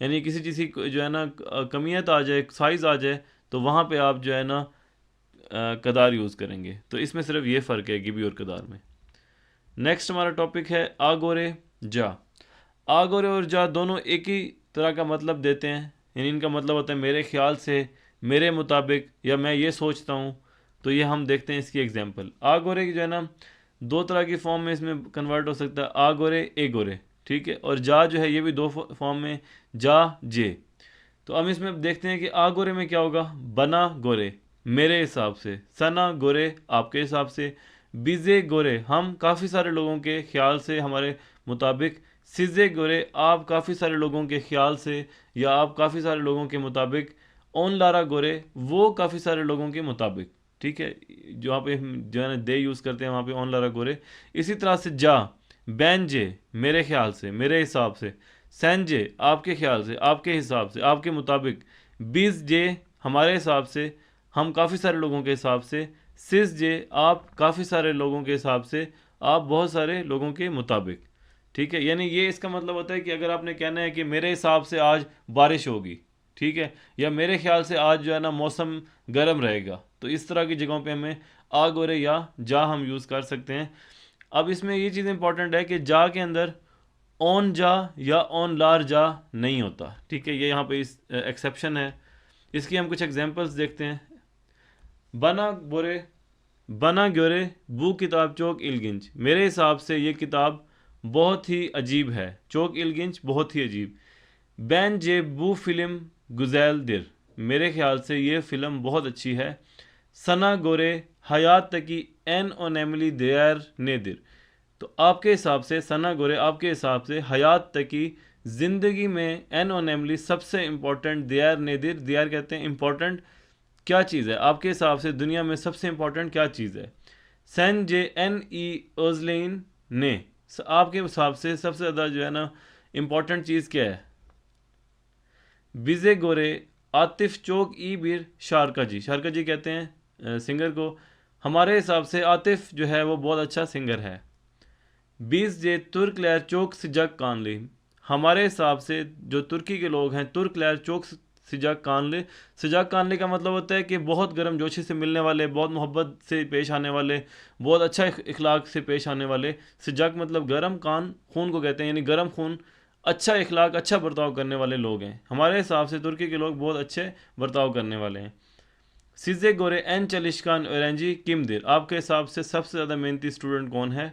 یعنی کسی چیز کی جو ہے نا کمیت آ جائے، سائز آ جائے، تو وہاں پہ آپ جو ہے نا قدار یوز کریں گے. تو اس میں صرف یہ فرق ہے گبی اور قدار میں. نیکسٹ ہمارا ٹاپک ہے آگورے جا. آگورے اور جا دونوں ایک ہی طرح کا مطلب دیتے ہیں، یعنی ان کا مطلب ہوتا ہے میرے خیال سے، میرے مطابق، یا میں یہ سوچتا ہوں. تو یہ ہم دیکھتے ہیں اس کی ایگزامپل. آگورے کی جو ہے نا دو طرح کی فارم میں اس میں کنورٹ ہو سکتا ہے، آگورے اے گورے، ٹھیک ہے. اور جا جو ہے یہ بھی دو فارم میں، جا جے. تو ہم اس میں دیکھتے ہیں کہ آگورے میں کیا ہوگا، بنا گورے میرے حساب سے، سنا گورے آپ کے حساب سے، بیزے گورے ہم کافی سارے لوگوں کے خیال سے، ہمارے مطابق، سیزے گورے آپ کافی سارے لوگوں کے خیال سے یا آپ کافی سارے لوگوں کے مطابق، اون لارا گورے وہ کافی سارے لوگوں کے مطابق، ٹھیک ہے. جہاں پہ جو ہے نا دے یوز کرتے ہیں وہاں پہ اون لارا گورے. اسی طرح سے جا، بین جے میرے خیال سے، میرے حساب سے، سین جے آپ کے خیال سے، آپ کے حساب سے، آپ کے مطابق، بیس جے ہمارے حساب سے، ہم کافی سارے لوگوں کے حساب سے، سیس جے آپ کافی سارے لوگوں کے حساب سے، آپ بہت سارے لوگوں کے مطابق، ٹھیک ہے. یعنی یہ اس کا مطلب ہوتا ہے کہ اگر آپ نے کہنا ہے کہ میرے حساب سے آج بارش ہوگی، ٹھیک ہے، یا میرے خیال سے آج جو ہے نا موسم گرم رہے گا، تو اس طرح کی جگہوں پہ ہمیں آگورے یا جا ہم یوز کر سکتے ہیں. اب اس میں یہ چیز امپورٹنٹ ہے کہ جا کے اندر اون جا یا اون لار جا نہیں ہوتا، ٹھیک ہے. یہ یہاں پہ اس ایکسیپشن ہے. اس کی ہم کچھ ایگزامپلس دیکھتے ہیں. بنا بورے، بنا گورے بو کتاب چوک الگنج، میرے حساب سے یہ کتاب بہت ہی عجیب ہے، چوک الگنج بہت ہی عجیب. بین جے بو فلم گزیل در، میرے خیال سے یہ فلم بہت اچھی ہے. سنا گورے حیات تکی این اونیملی دیر نیدر، تو آپ کے حساب سے سنا گورے آپ کے حساب سے حیات تکی زندگی میں این اونیملی سب سے امپورٹنٹ، دیار نیدر، دیار کہتے ہیں امپورٹنٹ کیا چیز ہے آپ کے حساب سے دنیا میں سب سے امپورٹنٹ کیا چیز ہے. سین جے این ای اوزلین نے، آپ کے حساب سے سب سے زیادہ جو ہے نا امپورٹنٹ چیز کیا ہے. بیزے گورے عاطف چوک ای بیر شارکا جی، شارکا جی کہتے ہیں سنگر کو، ہمارے حساب سے عاطف جو ہے وہ بہت اچھا سنگر ہے. بیس جے ترک لہر چوک سجگ کانلی، ہمارے حساب سے جو ترکی کے لوگ ہیں، ترک لہر چوک سجگ کانلے، سجگ کانلے کا مطلب ہوتا ہے کہ بہت گرم جوشی سے ملنے والے، بہت محبت سے پیش آنے والے، بہت اچھا اخلاق سے پیش آنے والے. سجگ مطلب گرم، کان خون کو کہتے ہیں، یعنی گرم خون، اچھا اخلاق، اچھا برتاؤ کرنے والے لوگ ہیں. ہمارے حساب سے ترکی کے لوگ بہت اچھے برتاؤ کرنے والے ہیں. سیزے گورے این چلشکان اورنجی کم دیر، آپ کے حساب سے سب سے زیادہ محنتی اسٹوڈنٹ کون ہے.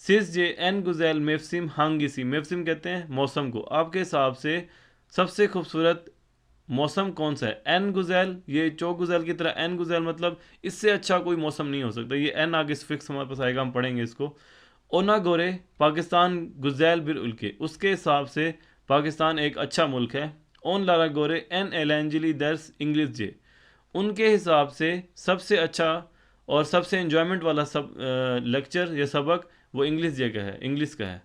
سیس جے این گزیل میفسم ہانگیسی، میفسم کہتے ہیں موسم کو، آپ کے حساب سے سب سے خوبصورت موسم کون سا ہے. این گزیل، یہ چوک گزیل کی طرح این گزیل مطلب اس سے اچھا کوئی موسم نہیں ہو سکتا. یہ این آگے فکس ہمارے پاس آئے گا، ہم پڑھیں گے اس کو. اونا گورے پاکستان گزیل بر الکے، اس کے حساب سے پاکستان ایک اچھا ملک ہے. اون لارا گورے این ایلینجلی درس انگلش جے، ان کے حساب سے سب سے اچھا اور سب سے انجوائمنٹ والا لیکچر یا سبق وہ انگلش جے کا ہے، انگلش کا ہے.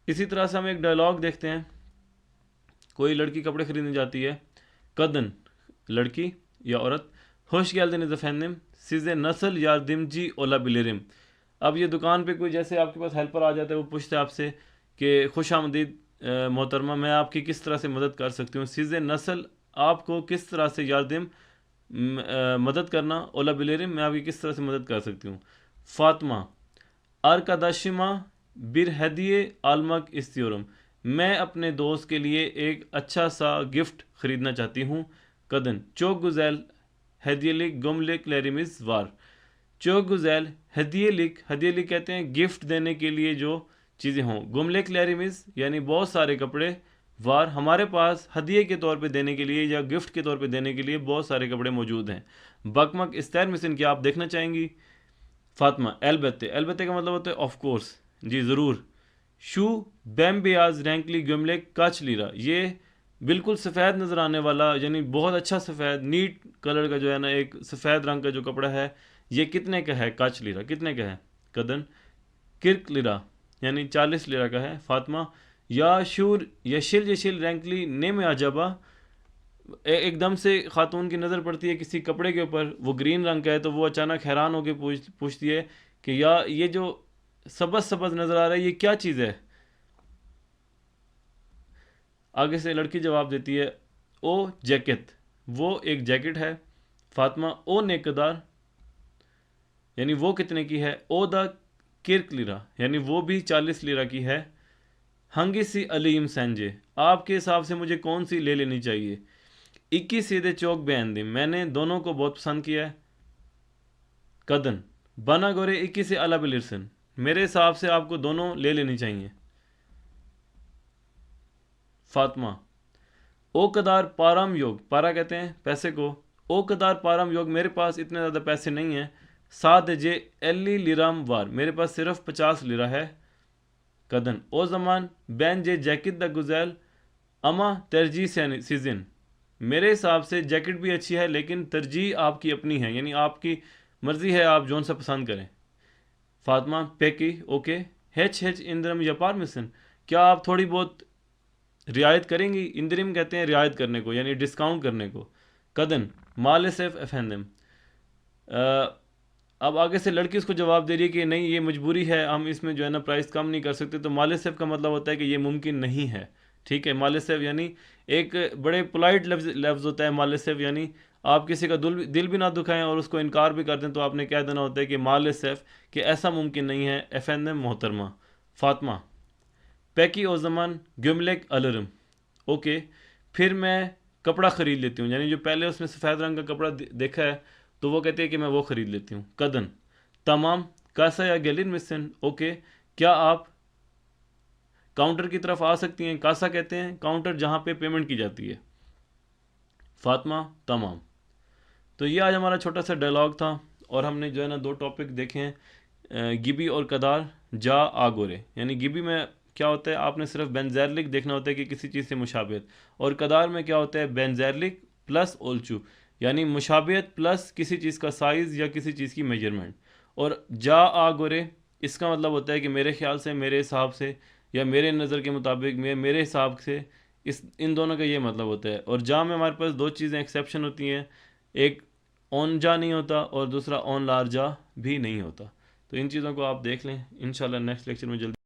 اسی طرح سے ہم ایک ڈائلاگ دیکھتے ہیں. کوئی لڑکی کپڑے خریدنے جاتی ہے، کدن لڑکی یا عورت، ہوش گیلدن از فینم سیزے نسل یاردم جی اولا بلیرم. اب یہ دکان پہ کوئی جیسے آپ کے پاس ہیلپر آ جاتا ہے، وہ پوچھتا ہے آپ سے کہ خوش آمدید محترمہ، میں آپ کی کس طرح سے مدد کر سکتی ہوں. سیزے نسل آپ کو کس طرح سے، یاردم مدد کرنا، اولا بلیرم میں آپ کی کس طرح سے مدد کر سکتی ہوں. فاطمہ ارکاداشما بر ہدیے عالمک استیورم، میں اپنے دوست کے لیے ایک اچھا سا گفٹ خریدنا چاہتی ہوں. کدن چوک گزیل ہدیے لک گملک لیرمز وار، چوک گزیل ہدیے لک کہتے ہیں گفٹ دینے کے لیے جو چیزیں ہوں. گملک لیرمز یعنی بہت سارے کپڑے، وار ہمارے پاس ہدیے کے طور پہ دینے کے لیے یا گفٹ کے طور پہ دینے کے لیے بہت سارے کپڑے موجود ہیں. بکمک استیر مسن، کیا آپ دیکھنا چاہیں گی. فاطمہ البتہ، البتہ کا مطلب ہوتا ہے آف کورس، جی ضرور. شو بیم بیاز رینکلی گملک کاچ لیرا، یہ بالکل سفید نظر آنے والا، یعنی بہت اچھا سفید نیٹ کلر کا جو ہے نا ایک سفید رنگ کا جو کپڑا ہے، یہ کتنے کا ہے. کاچ لیرا کتنے کا ہے. کدن کرک لیرا یعنی 40 لیرا کا ہے. فاطمہ یا شور یشل یشل رینکلی نیم عجبا، ایک دم سے خاتون کی نظر پڑتی ہے کسی کپڑے کے اوپر، وہ گرین رنگ کا ہے، تو وہ اچانک حیران ہو کے پوچھتی ہے کہ یا یہ جو سبز سبز نظر آ رہا ہے یہ کیا چیز ہے. آگے سے لڑکی جواب دیتی ہے او جیکٹ، وہ ایک جیکٹ ہے. فاطمہ او نیکدار یعنی وہ کتنے کی ہے. او دا کرک لیرا یعنی وہ بھی 40 لیرا کی ہے. ہنگی سی علیم سینجے، آپ کے حساب سے مجھے کون سی لے لینی چاہیے. 21 سیدھے چوک بیان دیں، میں نے دونوں کو بہت پسند کیا ہے. کدن بنا گورے 21 سے الا بلرسن، میرے حساب سے آپ کو دونوں لے لینی چاہیے. فاطمہ او قدار پارام یوگ، پارا کہتے ہیں پیسے کو. او قدار پارام یوگ، میرے پاس اتنے زیادہ پیسے نہیں ہیں. سات جے ایلی لیرام وار، میرے پاس صرف 50 لیرا ہے. کدن او زمان بین جے جیکٹ دا گزیل اما ترجیح سیزن، میرے حساب سے جیکٹ بھی اچھی ہے لیکن ترجیح آپ کی اپنی ہے، یعنی آپ کی مرضی ہے آپ جون سا پسند کریں. فاطمہ پیکی اوکے. ہیچ ہیچ اندرم یا پارمسن، کیا آپ تھوڑی بہت رعایت کریں گی. اندرم کہتے ہیں رعایت کرنے کو یعنی ڈسکاؤنٹ کرنے کو. کدن مال سیف افیندم، اب آگے سے لڑکی اس کو جواب دے رہی ہے کہ نہیں یہ مجبوری ہے، ہم اس میں جو ہے نا پرائس کم نہیں کر سکتے. تو مال سیف کا مطلب ہوتا ہے کہ یہ ممکن نہیں ہے. ٹھیک ہے، مال سیف یعنی ایک بڑے پولائٹ لفظ ہوتا ہے. مال سیف یعنی آپ کسی کا دل بھی نہ دکھائیں اور اس کو انکار بھی کر دیں تو آپ نے کہہ دینا ہوتا ہے کہ مال سیف، کہ ایسا ممکن نہیں ہے. افیندم محترمہ. فاطمہ پیکی او زمان گملک الرم، اوکے پھر میں کپڑا خرید لیتی ہوں. یعنی جو پہلے اس نے سفید رنگ کا کپڑا دیکھا ہے تو وہ کہتے ہیں کہ میں وہ خرید لیتی ہوں. کدن تمام کاسا یا گیلن مسن، اوکے کیا آپ کاؤنٹر کی طرف آ سکتی ہیں. کاسا کہتے ہیں کاؤنٹر جہاں پہ پیمنٹ کی جاتی ہے. فاطمہ تمام. تو یہ آج ہمارا چھوٹا سا ڈائلاگ تھا اور ہم نے جو ہے نا 2 ٹاپک دیکھے ہیں، گبی اور قدار جا آگورے. یعنی گبی میں کیا ہوتا ہے، آپ نے صرف بینزیرلک دیکھنا ہوتا ہے کہ کسی چیز سے مشابہت، اور قدار میں کیا ہوتا ہے بینزیرلک پلس اولچو یعنی مشابہت پلس کسی چیز کا سائز یا کسی چیز کی میجرمنٹ. اور جا آگورے اس کا مطلب ہوتا ہے کہ میرے خیال سے، میرے حساب سے، یا میرے نظر کے مطابق، میرے حساب سے، ان دونوں کا یہ مطلب ہوتا ہے. اور جا میں ہمارے پاس 2 چیزیں ایکسیپشن ہوتی ہیں، ایک اون جا نہیں ہوتا اور دوسرا اون لار جا بھی نہیں ہوتا. تو ان چیزوں کو آپ دیکھ لیں. انشاءاللہ نیکسٹ لیکچر میں جلدی